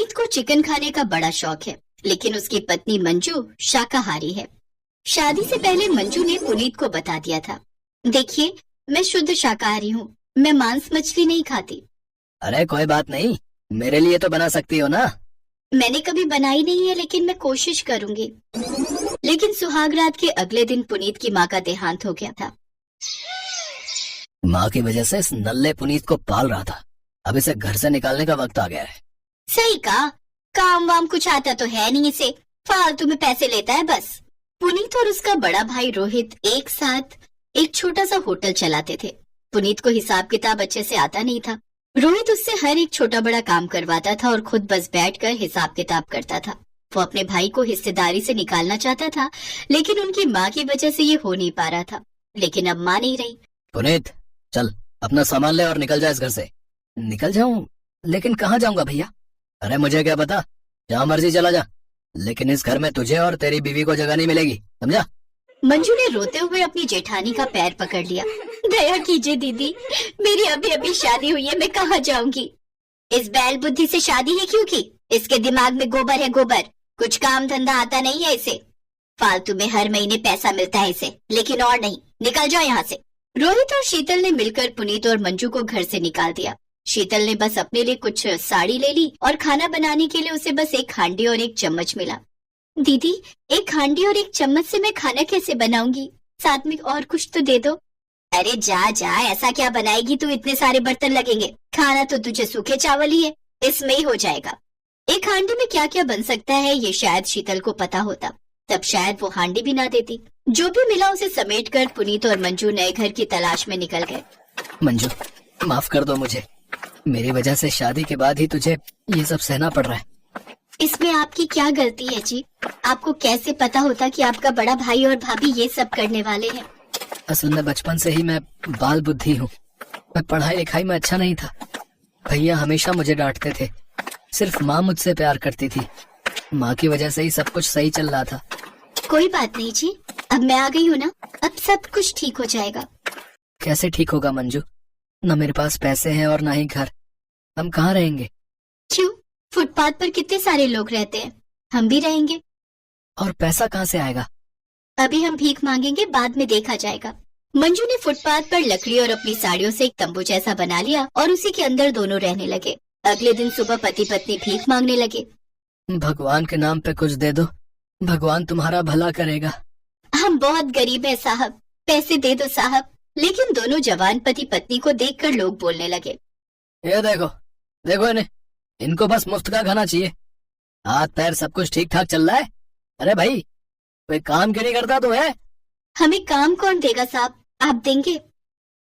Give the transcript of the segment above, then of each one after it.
पुनीत को चिकन खाने का बड़ा शौक है, लेकिन उसकी पत्नी मंजू शाकाहारी है। शादी से पहले मंजू ने पुनीत को बता दिया था, देखिए मैं शुद्ध शाकाहारी हूँ, मैं मांस मछली नहीं खाती। अरे कोई बात नहीं, मेरे लिए तो बना सकती हो ना। मैंने कभी बनाई नहीं है, लेकिन मैं कोशिश करूंगी। लेकिन सुहाग रात के अगले दिन पुनीत की माँ का देहांत हो गया था। माँ की वजह से इस नल्ले पुनीत को पाल रहा था, अब इसे घर से निकालने का वक्त आ गया है। सही कहा, काम वाम कुछ आता तो है नहीं इसे, फालतू में पैसे लेता है बस। पुनीत और उसका बड़ा भाई रोहित एक साथ एक छोटा सा होटल चलाते थे। पुनीत को हिसाब किताब अच्छे से आता नहीं था। रोहित उससे हर एक छोटा बड़ा काम करवाता था और खुद बस बैठकर हिसाब किताब करता था। वो अपने भाई को हिस्सेदारी से निकालना चाहता था, लेकिन उनकी माँ की वजह से ये हो नहीं पा रहा था। लेकिन अब माँ नहीं रही। पुनीत चल अपना सामान ले और निकल जा इस घर से। निकल जाऊं? लेकिन कहाँ जाऊंगा भैया? अरे मुझे क्या पता, जहाँ मर्जी चला जा, लेकिन इस घर में तुझे और तेरी बीवी को जगह नहीं मिलेगी, समझा? मंजू ने रोते हुए अपनी जेठानी का पैर पकड़ लिया। दया कीजिए दीदी, मेरी अभी अभी शादी हुई है, मैं कहाँ जाऊंगी? इस बैल बुद्धि से शादी है क्यों की? इसके दिमाग में गोबर है गोबर, कुछ काम धंधा आता नहीं है इसे। फालतू में हर महीने पैसा मिलता है इसे, लेकिन और नहीं। निकल जाओ यहाँ से। रोहित और शीतल ने मिलकर पुनीत और मंजू को घर से निकाल दिया। शीतल ने बस अपने लिए कुछ साड़ी ले ली और खाना बनाने के लिए उसे बस एक हांडी और एक चम्मच मिला। दीदी, एक हांडी और एक चम्मच से मैं खाना कैसे बनाऊंगी? साथ में और कुछ तो दे दो। अरे जा जा, ऐसा क्या बनाएगी तू? इतने सारे बर्तन लगेंगे, खाना तो तुझे सूखे चावल ही है, इसमें ही हो जाएगा। एक हांडी में क्या क्या बन सकता है ये शायद शीतल को पता होता, तब शायद वो हांडी भी ना देती। जो भी मिला उसे समेटकर पुनीत और मंजू नए घर की तलाश में निकल गए। मंजू माफ कर दो मुझे, मेरी वजह से शादी के बाद ही तुझे ये सब सहना पड़ रहा है। इसमें आपकी क्या गलती है जी? आपको कैसे पता होता कि आपका बड़ा भाई और भाभी ये सब करने वाले हैं? असल में बचपन से ही मैं बाल बुद्धि हूँ, मैं पढ़ाई लिखाई में अच्छा नहीं था। भैया हमेशा मुझे डांटते थे, सिर्फ माँ मुझसे प्यार करती थी। माँ की वजह से ही सब कुछ सही चल रहा था। कोई बात नहीं जी, अब मैं आ गई हूँ ना, अब सब कुछ ठीक हो जाएगा। कैसे ठीक होगा मंजू? न मेरे पास पैसे हैं और ना ही घर, हम कहाँ रहेंगे? क्यों? फुटपाथ पर कितने सारे लोग रहते हैं, हम भी रहेंगे। और पैसा कहाँ से आएगा? अभी हम भीख मांगेंगे, बाद में देखा जाएगा। मंजू ने फुटपाथ पर लकड़ी और अपनी साड़ियों से एक तंबू जैसा बना लिया और उसी के अंदर दोनों रहने लगे। अगले दिन सुबह पति पत्नी भीख मांगने लगे। भगवान के नाम पे कुछ दे दो, भगवान तुम्हारा भला करेगा। हम बहुत गरीब है साहब, पैसे दे दो साहब। लेकिन दोनों जवान पति पत्नी को देखकर लोग बोलने लगे, ये देखो देखो इन्हें, इनको बस मुफ्त का खाना चाहिए। हाथ पैर सब कुछ ठीक ठाक चल रहा है। अरे भाई कोई काम क्यों नहीं करता तू है? हमें काम कौन देगा साहब, आप देंगे?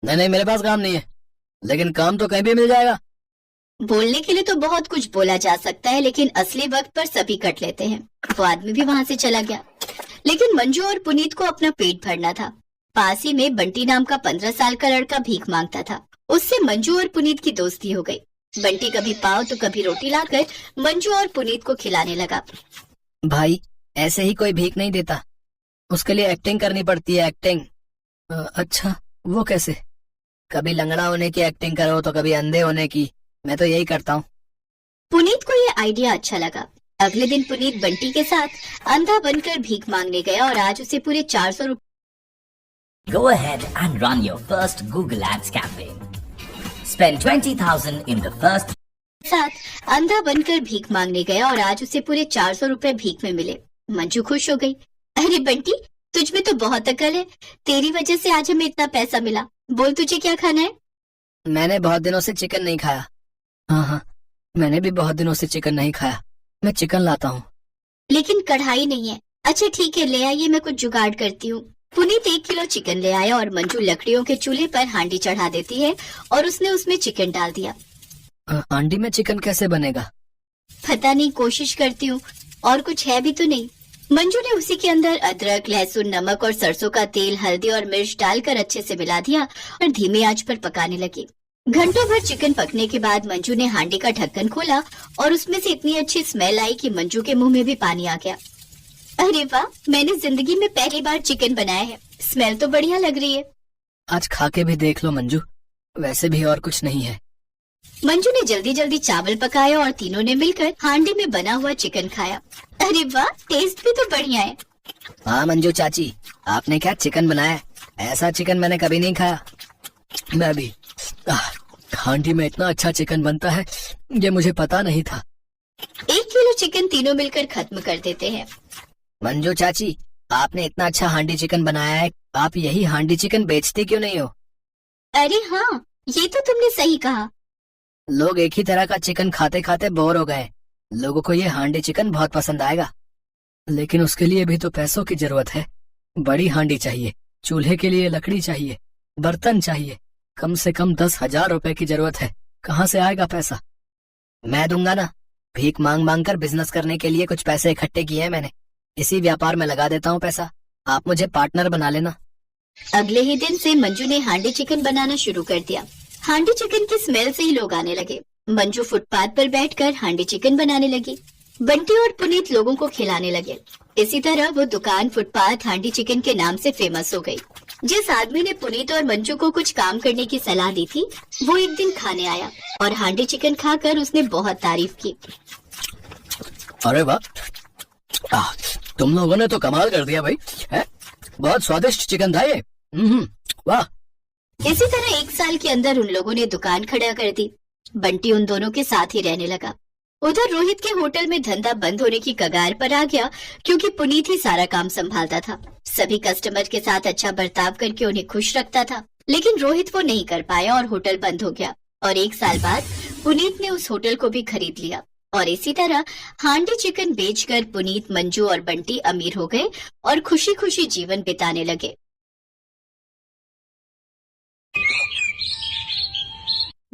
नहीं मेरे पास काम नहीं है, लेकिन काम तो कहीं भी मिल जाएगा। बोलने के लिए तो बहुत कुछ बोला जा सकता है, लेकिन असली वक्त पर सभी कट लेते हैं। वो आदमी भी वहाँ से चला गया। लेकिन मंजू और पुनीत को अपना पेट भरना था। पास ही में बंटी नाम का 15 साल का लड़का भीख मांगता था। उससे मंजू और पुनीत की दोस्ती हो गई। बंटी कभी पाव तो कभी रोटी लाकर मंजू और पुनीत को खिलाने लगा। भाई ऐसे ही कोई भीख नहीं देता, उसके लिए एक्टिंग करनी पड़ती है, एक्टिंग। अच्छा वो कैसे? कभी लंगड़ा होने की एक्टिंग करो तो कभी अंधे होने की, मैं तो यही करता हूँ। पुनीत को ये आइडिया अच्छा लगा। अगले दिन पुनीत बंटी के साथ अंधा बनकर भीख मांगने गया और आज उसे पूरे 400 रुपए। Go ahead and run your first Google Ads campaign. Spend 20,000 in the first साथ अंधा बनकर भीख मांगने गया और आज उसे पूरे 400 रुपए भीख में मिले। मंजू खुश हो गई। अरे बंटी, तुझ में तो बहुत अकल है, तेरी वजह से आज हमें इतना पैसा मिला। बोल तुझे क्या खाना है? मैंने बहुत दिनों से चिकन नहीं खाया। हाँ मैंने भी बहुत दिनों से चिकन नहीं खाया, मैं चिकन लाता हूँ। लेकिन कढ़ाई नहीं है। अच्छा ठीक है, ले आइए, मैं कुछ जुगाड़ करती हूँ। पुनीत 1 किलो चिकन ले आया और मंजू लकड़ियों के चूल्हे पर हांडी चढ़ा देती है और उसने उसमें चिकन डाल दिया। हांडी में चिकन कैसे बनेगा? पता नहीं, कोशिश करती हूँ। और कुछ है भी तो नहीं। मंजू ने उसी के अंदर अदरक, लहसुन, नमक और सरसों का तेल, हल्दी और मिर्च डालकर अच्छे से मिला दिया और धीमी आंच पर पकाने लगी। घंटों भर चिकन पकने के बाद मंजू ने हांडी का ढक्कन खोला और उसमें से इतनी अच्छी स्मेल आई कि मंजू के मुंह में भी पानी आ गया। अरे वाह, मैंने जिंदगी में पहली बार चिकन बनाया है, स्मेल तो बढ़िया लग रही है। आज खा के भी देख लो मंजू, वैसे भी और कुछ नहीं है, मंजू ने जल्दी जल्दी चावल पकाया और तीनों ने मिलकर हांडी में बना हुआ चिकन खाया। अरे वाह, टेस्ट भी तो बढ़िया है। हाँ मंजू चाची, आपने क्या चिकन बनाया है? ऐसा चिकन मैंने कभी नहीं खाया। मैं भी। हांडी में इतना अच्छा चिकन बनता है, ये मुझे पता नहीं था। 1 किलो चिकन तीनों मिलकर खत्म कर देते हैं। मंजू चाची, आपने इतना अच्छा हांडी चिकन बनाया है, आप यही हांडी चिकन बेचते क्यों नहीं हो? अरे हाँ, ये तो तुमने सही कहा। लोग एक ही तरह का चिकन खाते खाते बोर हो गए। लोगों को ये हांडी चिकन बहुत पसंद आएगा, लेकिन उसके लिए भी तो पैसों की जरूरत है। बड़ी हांडी चाहिए, चूल्हे के लिए लकड़ी चाहिए, बर्तन चाहिए, कम से कम 10,000 रुपए की जरूरत है। कहाँ से आएगा पैसा? मैं दूंगा ना, भीख मांग मांग कर बिजनेस करने के लिए कुछ पैसे इकट्ठे किए हैं मैंने, इसी व्यापार में लगा देता हूँ पैसा। आप मुझे पार्टनर बना लेना। अगले ही दिन से मंजू ने हांडी चिकन बनाना शुरू कर दिया। हांडी चिकन की स्मेल से ही लोग आने लगे। मंजू फुटपाथ पर बैठकर हांडी चिकन बनाने लगी। बंटी और पुनीत लोगों को खिलाने लगे। इसी तरह वो दुकान फुटपाथ हांडी चिकन के नाम से फेमस हो गई। जिस आदमी ने पुनीत और मंजू को कुछ काम करने की सलाह दी थी, वो एक दिन खाने आया और हांडी चिकन खाकर उसने बहुत तारीफ की। अरे वाह, तुम लोगों ने तो कमाल कर दिया भाई, है? बहुत स्वादिष्ट चिकन था ये। वाह। इसी तरह 1 साल के अंदर उन लोगों ने दुकान खड़ा कर दी। बंटी उन दोनों के साथ ही रहने लगा। उधर रोहित के होटल में धंधा बंद होने की कगार पर आ गया, क्योंकि पुनीत ही सारा काम संभालता था। सभी कस्टमर के साथ अच्छा बर्ताव करके उन्हें खुश रखता था, लेकिन रोहित वो नहीं कर पाया और होटल बंद हो गया। और 1 साल बाद पुनीत ने उस होटल को भी खरीद लिया और इसी तरह हांडी चिकन बेचकर पुनीत, मंजू और बंटी अमीर हो गए और खुशी खुशी जीवन बिताने लगे।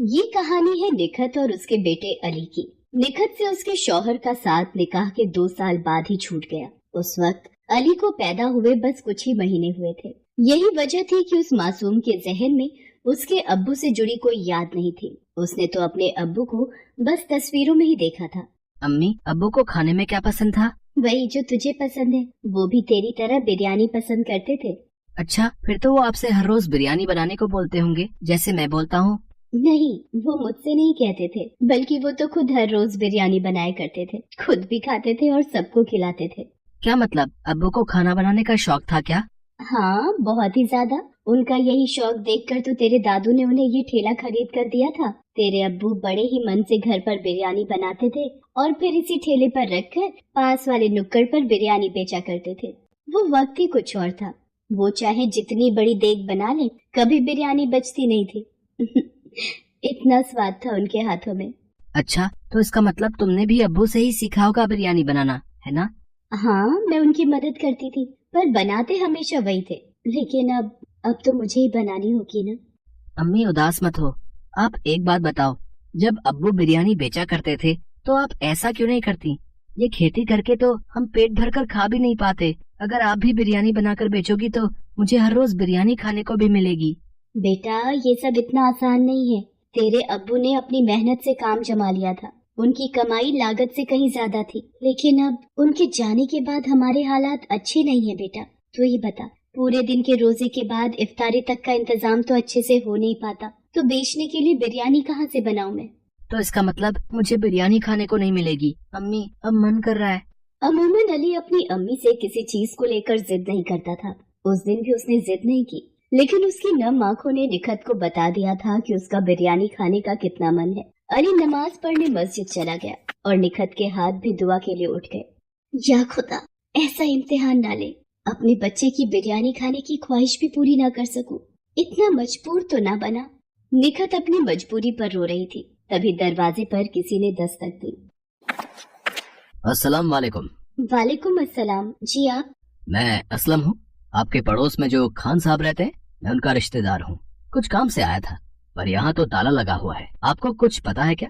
ये कहानी है निखत और उसके बेटे अली की। निखत से उसके शौहर का साथ निकाह के 2 साल बाद ही छूट गया। उस वक्त अली को पैदा हुए बस कुछ ही महीने हुए थे। यही वजह थी कि उस मासूम के जहन में उसके अब्बू से जुड़ी कोई याद नहीं थी। उसने तो अपने अब्बू को बस तस्वीरों में ही देखा था। अम्मी, अब्बू को खाने में क्या पसंद था? वही जो तुझे पसंद है। वो भी तेरी तरह बिरयानी पसंद करते थे। अच्छा, फिर तो वो आपसे हर रोज बिरयानी बनाने को बोलते होंगे, जैसे मैं बोलता हूँ। नहीं, वो मुझसे नहीं कहते थे, बल्कि वो तो खुद हर रोज बिरयानी बनाया करते थे, खुद भी खाते थे और सबको खिलाते थे। क्या मतलब, अब्बू को खाना बनाने का शौक था क्या? हाँ, बहुत ही ज्यादा। उनका यही शौक देखकर तो तेरे दादू ने उन्हें ये ठेला खरीद कर दिया था। तेरे अब्बू बड़े ही मन से घर पर बिरयानी बनाते थे और फिर इसी ठेले पर रखकर पास वाले नुक्कड़ पर बिरयानी बेचा करते थे। वो वक्त ही कुछ और था। वो चाहे जितनी बड़ी देग बना ले, कभी बिरयानी बचती नहीं थी। इतना स्वाद था उनके हाथों में। अच्छा, तो इसका मतलब तुमने भी अब्बू से ही सीखा होगा बिरयानी बनाना, है ना? हाँ, मैं उनकी मदद करती थी, पर बनाते हमेशा वही थे। लेकिन अब तो मुझे ही बनानी होगी ना। अम्मी, उदास मत हो। आप एक बात बताओ, जब अब्बू बिरयानी बेचा करते थे तो आप ऐसा क्यों नहीं करती? ये खेती करके तो हम पेट भर कर खा भी नहीं पाते। अगर आप भी बिरयानी बनाकर बेचोगी तो मुझे हर रोज बिरयानी खाने को भी मिलेगी। बेटा, ये सब इतना आसान नहीं है। तेरे अब्बू ने अपनी मेहनत से काम जमा लिया था। उनकी कमाई लागत से कहीं ज्यादा थी, लेकिन अब उनके जाने के बाद हमारे हालात अच्छे नहीं है। बेटा, तू ही बता, पूरे दिन के रोजे के बाद इफ्तारी तक का इंतजाम तो अच्छे से हो नहीं पाता, तो बेचने के लिए बिरयानी कहाँ से बनाऊं मैं? तो इसका मतलब मुझे बिरयानी खाने को नहीं मिलेगी। अम्मी, अब मन कर रहा है। अमूमन अली अपनी अम्मी से किसी चीज को लेकर जिद नहीं करता था। उस दिन भी उसने जिद नहीं की, लेकिन उसकी नम आंखों ने निखत को बता दिया था कि उसका बिरयानी खाने का कितना मन है। अली नमाज पढ़ने मस्जिद चला गया और निखत के हाथ भी दुआ के लिए उठ गए। या खुदा, ऐसा इम्तिहान ना ले, अपने बच्चे की बिरयानी खाने की ख्वाहिश भी पूरी ना कर सकूं। इतना मजबूर तो ना बना। निखत अपनी मजबूरी पर रो रही थी, तभी दरवाजे पर किसी ने दस्तक दी। अस्सलाम वालेकुम। वालेकुम अस्सलाम। जी आप? मैं असलम हूँ। आपके पड़ोस में जो खान साहब रहते हैं, मैं उनका रिश्तेदार हूँ। कुछ काम से आया था, पर यहाँ तो ताला लगा हुआ है। आपको कुछ पता है क्या?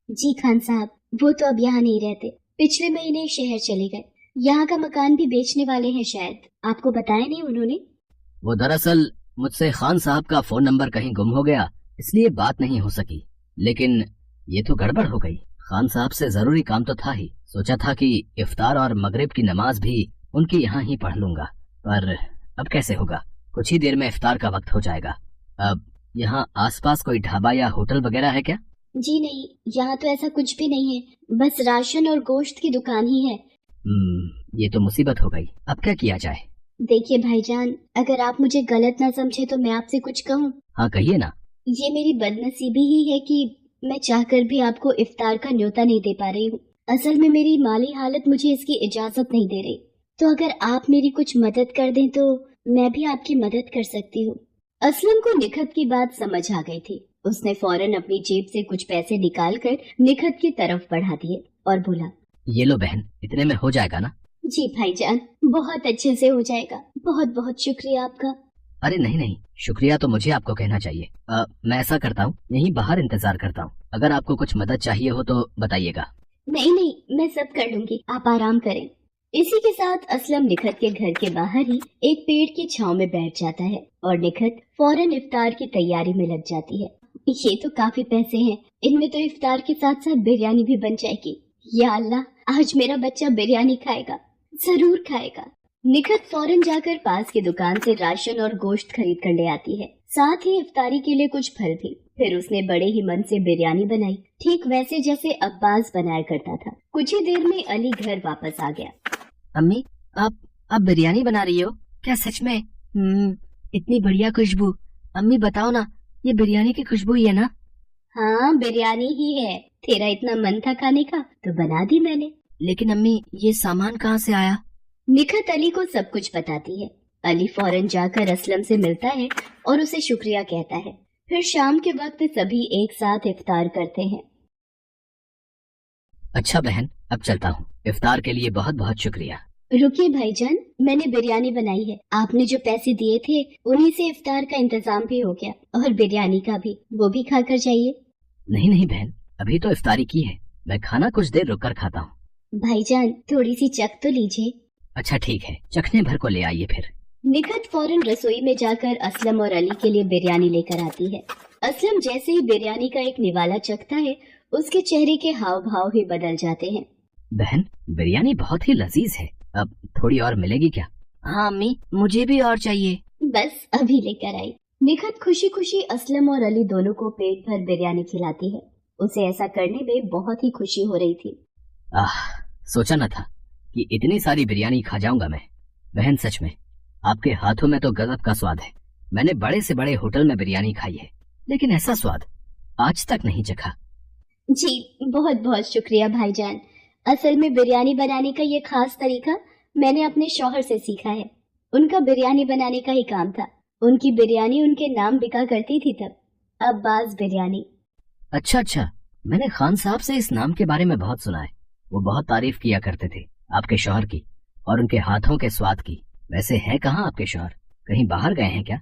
जी खान साहब, वो तो अब यहाँ नहीं रहते। पिछले महीने शहर चले गए। यहाँ का मकान भी बेचने वाले हैं शायद। आपको बताया नहीं उन्होंने? वो दरअसल मुझसे खान साहब का फोन नंबर कहीं गुम हो गया, इसलिए बात नहीं हो सकी। लेकिन ये तो गड़बड़ हो गई। खान साहब से जरूरी काम तो था ही। सोचा था कि इफ्तार और मगरिब की नमाज भी उनकी यहाँ ही पढ़ लूंगा, पर अब कैसे होगा? कुछ ही देर में इफ्तार का वक्त हो जाएगा। अब यहाँ आसपास कोई ढाबा या होटल वगैरह है क्या? जी नहीं, यहाँ तो ऐसा कुछ भी नहीं है, बस राशन और गोश्त की दुकान ही है। ये तो मुसीबत हो गई, अब क्या किया जाए? देखिए भाईजान, अगर आप मुझे गलत ना समझे तो मैं आपसे कुछ कहूँ। हाँ कहिए ना। ये मेरी बदनसीबी ही है कि मैं चाहकर भी आपको इफ्तार का न्योता नहीं दे पा रही हूँ। असल में मेरी माली हालत मुझे इसकी इजाजत नहीं दे रही, तो अगर आप मेरी कुछ मदद कर दें तो मैं भी आपकी मदद कर सकती हूँ। असलम को निखत की बात समझ आ गई थी। उसने फौरन अपनी जेब से कुछ पैसे निकालकर निखत की तरफ बढ़ा दिए और बोला, ये लो बहन, इतने में हो जाएगा ना? जी भाईजान, बहुत अच्छे से हो जाएगा, बहुत बहुत शुक्रिया आपका। अरे नहीं नहीं, शुक्रिया तो मुझे आपको कहना चाहिए। मैं ऐसा करता हूँ, यहीं बाहर इंतजार करता हूँ, अगर आपको कुछ मदद चाहिए हो तो बताइएगा। नहीं नहीं, मैं सब कर लूंगी, आप आराम करें। इसी के साथ असलम निखत के घर के बाहर ही एक पेड़ की छांव में बैठ जाता है और निखत फौरन इफ्तार की तैयारी में लग जाती है। ये तो काफी पैसे हैं, इनमें तो इफ्तार के साथ साथ बिरयानी भी बन जाएगी। या अल्लाह, आज मेरा बच्चा बिरयानी खाएगा, जरूर खाएगा। निखत फौरन जाकर पास की दुकान से राशन और गोश्त खरीद कर ले आती है, साथ ही इफ्तारी के लिए कुछ फल भी। फिर उसने बड़े ही मन से बिरयानी बनाई, ठीक वैसे जैसे अब्बास बनाया करता था। कुछ ही देर में अली घर वापस आ गया। अम्मी, आप बिरयानी बना रही हो क्या सच में? इतनी बढ़िया खुशबू। अम्मी बताओ ना, ये बिरयानी की खुशबू ही है ना? हाँ, बिरयानी ही है। तेरा इतना मन था खाने का तो बना दी मैंने। लेकिन अम्मी, ये सामान कहाँ से आया? निखत अली को सब कुछ बताती है। अली फौरन जाकर असलम से मिलता है और उसे शुक्रिया कहता है। फिर शाम के वक्त सभी एक साथ इफ्तार करते हैं। अच्छा बहन, अब चलता हूँ। इफ्तार के लिए बहुत बहुत शुक्रिया। रुकिए भाईजान, मैंने बिरयानी बनाई है। आपने जो पैसे दिए थे उन्हीं से इफ्तार का इंतजाम भी हो गया और बिरयानी का भी, वो भी खाकर जाइए। नहीं नहीं बहन, अभी तो इफ्तारी की है, मैं खाना कुछ देर रुक कर खाता हूँ। भाईजान, थोड़ी सी चख तो लीजिए। अच्छा ठीक है, चखने भर को ले आइए फिर। निखत फौरन रसोई में जाकर असलम और अली के लिए बिरयानी लेकर आती है। असलम जैसे ही बिरयानी का एक निवाला चखता है, उसके चेहरे के हाव भाव ही बदल जाते हैं। बहन, बिरयानी बहुत ही लजीज है, अब थोड़ी और मिलेगी क्या? हाँ अम्मी, मुझे भी और चाहिए। बस अभी लेकर आई। निखत खुशी खुशी असलम और अली दोनों को पेट भर बिरयानी खिलाती है। उसे ऐसा करने में बहुत ही खुशी हो रही थी। सोचा न था कि इतनी सारी बिरयानी खा जाऊंगा मैं। बहन सच में आपके हाथों में तो गजब का स्वाद है। मैंने बड़े से बड़े होटल में बिरयानी खाई है, लेकिन ऐसा स्वाद आज तक नहीं चखा। जी बहुत बहुत शुक्रिया भाईजान। असल में बिरयानी बनाने का ये खास तरीका मैंने अपने शौहर से सीखा है। उनका बिरयानी बनाने का ही काम था। उनकी बिरयानी उनके नाम बिका करती थी तब, अब्बास बिरयानी। अच्छा, मैंने खान साहब से इस नाम के बारे में बहुत सुना है। वो बहुत तारीफ किया करते थे आपके शौहर की और उनके हाथों के स्वाद की। वैसे है कहाँ आपके शौहर? कहीं बाहर गए हैं क्या?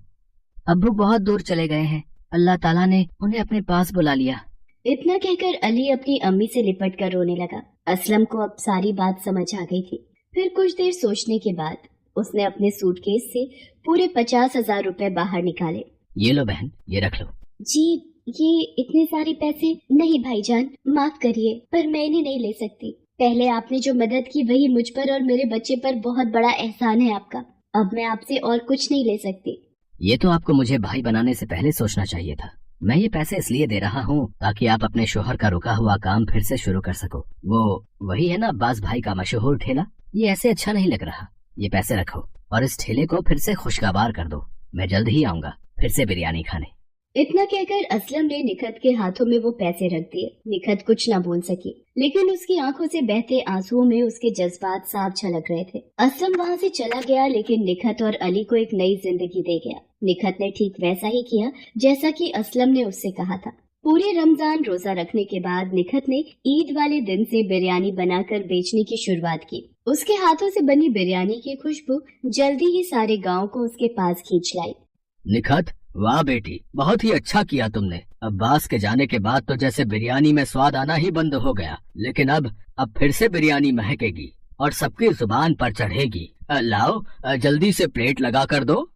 अब्बू बहुत दूर चले गए हैं, अल्लाह ताला ने उन्हें अपने पास बुला लिया। इतना कहकर अली अपनी अम्मी से लिपट कर रोने लगा। असलम को अब सारी बात समझ आ गई थी। फिर कुछ देर सोचने के बाद उसने अपने सूटकेस से पूरे 50,000 रुपए बाहर निकाले। ये लो बहन, ये रख लो। जी, ये इतने सारे पैसे नहीं भाईजान, माफ करिए, पर मैं इन्हें नहीं ले सकती। पहले आपने जो मदद की वही मुझ पर और मेरे बच्चे पर बहुत बड़ा एहसान है आपका। अब मैं आपसे और कुछ नहीं ले सकती। ये तो आपको मुझे भाई बनाने से पहले सोचना चाहिए था। मैं ये पैसे इसलिए दे रहा हूँ ताकि आप अपने शोहर का रुका हुआ काम फिर से शुरू कर सको। वो वही है ना अब्बास भाई का मशहूर ठेला? ये ऐसे अच्छा नहीं लग रहा। ये पैसे रखो और इस ठेले को फिर से खुशगवार कर दो। मैं जल्द ही आऊंगा फिर से बिरयानी खाने। इतना कहकर असलम ने निखत के हाथों में वो पैसे रख दिए। निखत कुछ न बोल सकी, लेकिन उसकी आंखों से बहते आंसुओं में उसके जज्बात साफ झलक रहे थे। असलम वहाँ से चला गया, लेकिन निखत और अली को एक नई जिंदगी दे गया। निखत ने ठीक वैसा ही किया जैसा कि असलम ने उससे कहा था। पूरे रमजान रोजा रखने के बाद निखत ने ईद वाले दिन से बिरयानी बनाकर बेचने की शुरुआत की। उसके हाथों से बनी बिरयानी की खुशबू जल्दी ही सारे गाँव को उसके पास खींच लाई। निखत, वाह बेटी, बहुत ही अच्छा किया तुमने। अब्बास के जाने के बाद तो जैसे बिरयानी में स्वाद आना ही बंद हो गया, लेकिन अब फिर से बिरयानी महकेगी और सबकी जुबान पर चढ़ेगी। लाओ, जल्दी से प्लेट लगा कर दो।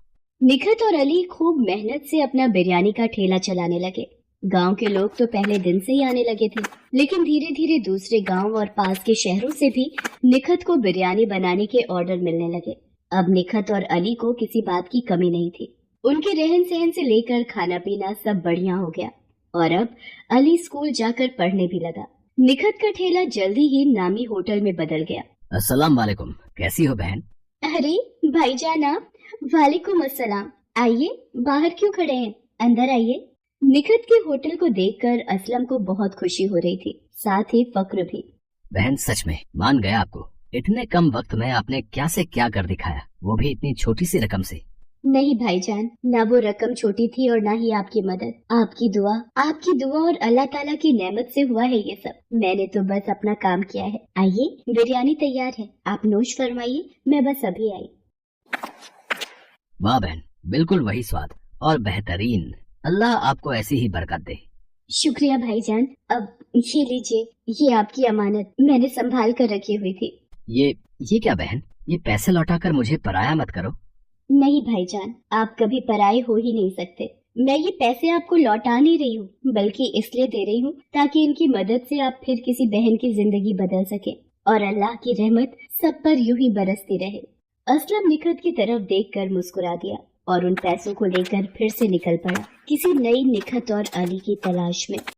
निखत और अली खूब मेहनत से अपना बिरयानी का ठेला चलाने लगे। गांव के लोग तो पहले दिन से ही आने लगे थे, लेकिन धीरे धीरे दूसरे गांव और पास के शहरों से भी निखत को बिरयानी बनाने के ऑर्डर मिलने लगे। अब निखत और अली को किसी बात की कमी नहीं थी। उनके रहन सहन से लेकर खाना पीना सब बढ़िया हो गया। और अब अली स्कूल जाकर पढ़ने भी लगा। निखत का ठेला जल्दी ही नामी होटल में बदल गया। अस्सलाम वालेकुम, कैसी हो बहन? अरे भाईजान आप। वालेकुम अस्सलाम। आइए, बाहर क्यों खड़े हैं, अंदर आइए। निखत के होटल को देखकर असलम को बहुत खुशी हो रही थी, साथ ही फक्र भी। बहन सच में मान गया आपको। इतने कम वक्त में आपने क्या से क्या कर दिखाया, वो भी इतनी छोटी सी रकम से। नहीं भाईजान, ना वो रकम छोटी थी और ना ही आपकी मदद। आपकी दुआ और अल्लाह ताला की नेमत से हुआ है ये सब। मैंने तो बस अपना काम किया है। आइए, बिरयानी तैयार है, आप नोश फरमाइए, मैं बस अभी आई। वाह बहन, बिल्कुल वही स्वाद और बेहतरीन। अल्लाह आपको ऐसी ही बरकत दे। शुक्रिया भाईजान। अब ये लीजिए, ये आपकी अमानत मैंने संभाल कर रखी हुई थी। ये क्या बहन, ये पैसे लौटाकर मुझे पराया मत करो। नहीं भाईजान, आप कभी पराये हो ही नहीं सकते। मैं ये पैसे आपको लौटा नहीं रही हूँ, बल्कि इसलिए दे रही हूँ ताकि इनकी मदद से आप फिर किसी बहन की जिंदगी बदल सके और अल्लाह की रहमत सब पर यूं ही बरसती रहे। असलम निखत की तरफ देखकर मुस्कुरा दिया और उन पैसों को लेकर फिर से निकल पड़ा किसी नई निखत और अली की तलाश में।